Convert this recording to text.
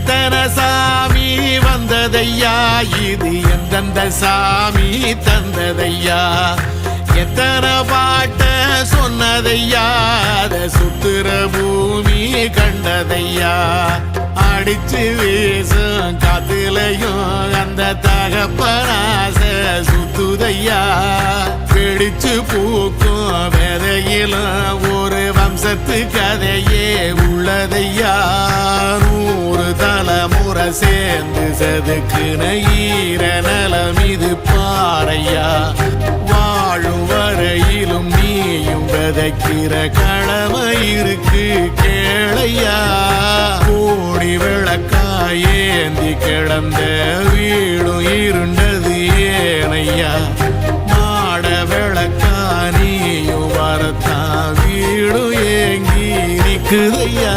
எத்தனை சாமி வந்ததையா, இது எந்தெந்த சாமி தந்ததையா, எத்தனை பாட்ட சொன்னதையா, அத சுத்துற பூமி கண்டதையா, அடிச்சு வீசும் காத்துலையும் அந்த தகப்பனாச சுத்துதையா, பிடிச்சு பூக்கும் விதையிலும் ஒரு வம்சத்து கதையே உள்ளதையா, 100 தலைமுறை சேர்ந்து செதுக்குன ஈர நலம் இது பாறையா, வாழும் வரையிலும் நீயும் விதைக்கிற கடமை இருக்கு கேளையா, கோடி விளக்காயேந்தி கிடந்த வீடும் இருண்டது ஏனையா, மாட விளக்கா நீயும் வரத்தான் வீடும் ஏங்கி நிக்குதையா.